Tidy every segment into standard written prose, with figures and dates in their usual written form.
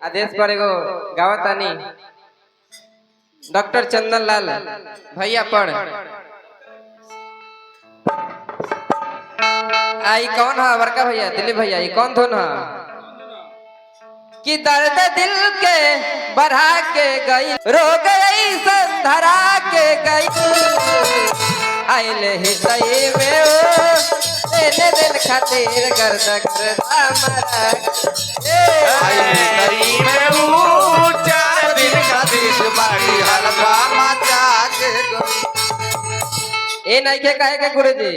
आदेश पर एगो गावतानी डॉक्टर चंदन लाल भैया पढ़ आई कौन है बड़का भैया दिलीप भैया ये कौन धुन है कि दर्द दिल के बढ़ा के गई रो गई संधरा के गई आइले ही सही में ओ तेरे दिल खातिर गर्द करदा मरा आइले सही में ओ चार दिन खातिर बाड़ी हलवा मचा के ए नहीं के कहे के गुरुजी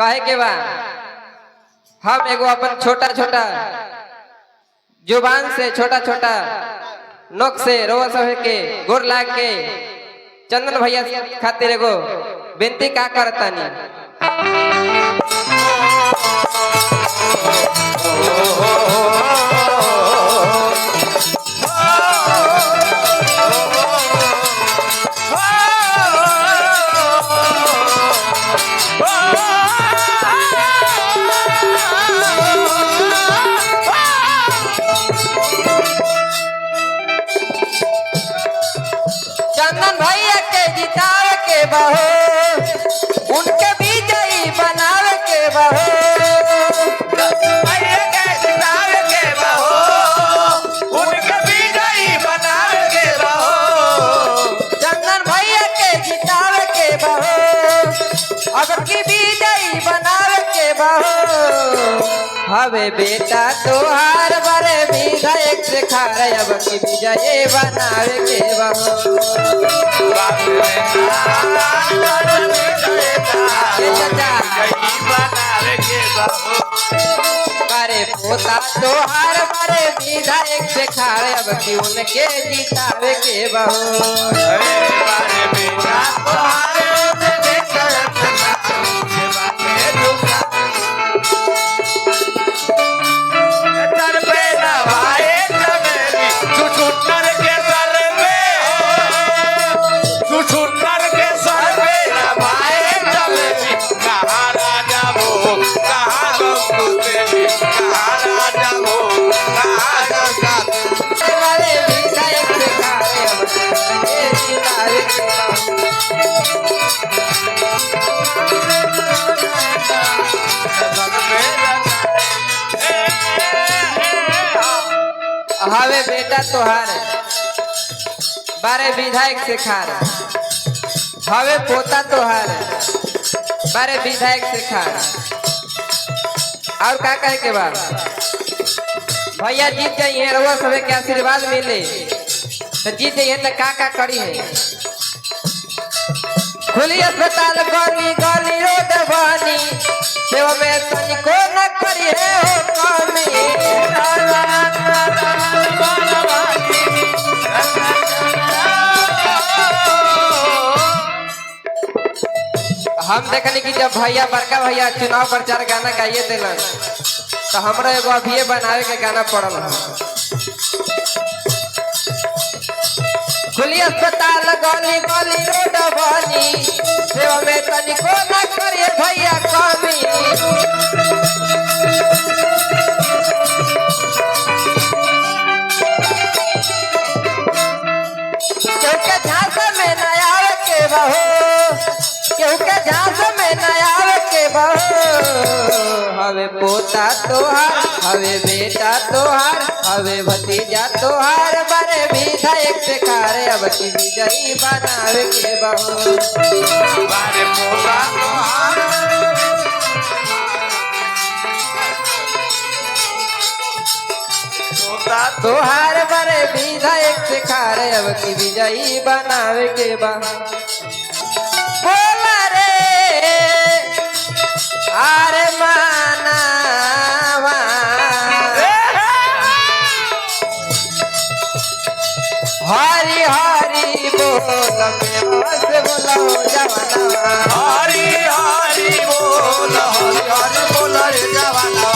कहे के बा हम एगो अपन छोटा छोटा जुबान से छोटा छोटा नोक से रोवा सहे के गोर लाग के चंदन भैया खातिर एगो विनती का करतानी चंदन भैया के जितावे के बहो उनके विजयी बनावे के बहो भैया के जितावे के बहो उनके विजयी बनावे के बहो चंदन भैया के जितावे के बहो अब की विजयी बनावे के बहो हवे बेटा तोहार बड़े विधायक से खारे अब की विजयी बनावे के बहो अरे पोता तोहार बड़े विधायक से खारे अब की उनके जितावे के बहो हवे बेटा तोहार बारे विधायक से खार हवे पोता तोहार बारे विधायक से खार और का कहे के बाद भैया जीत जाइए रउआ सबे के आशीर्वाद मिले तो जीत जाइए तो का करी है खुली अस्पताल गली गली रोड बनी सेवा में तनिको न करी है हो कमी हम देखनी कि जब भैया बड़का भैया चुनाव प्रचार गाना गाइए दिलन तो हमरा एगो अभिये बनावे के गाना पड़ल है खुली अस्पताल गली गली रोड बनी सेवा में तनिको न करिए भैया कमी क्योंकि झांसा में न आवे के बहो क्योंकि झांसा में न आवे के बहो हवे पोता तोहार हवे बेटा तोहार हवे भतीजा तोहार बड़े विधायक से खारे अब की विजयी बनावे के बहो बारे पोता तोहार बड़े विधायक से खारे अब की विजयी बनावे के बहो बोला रे आरे मानावा हरी हरी बोल में से बोला हो जवाना हरी हरी बोल रे जवाना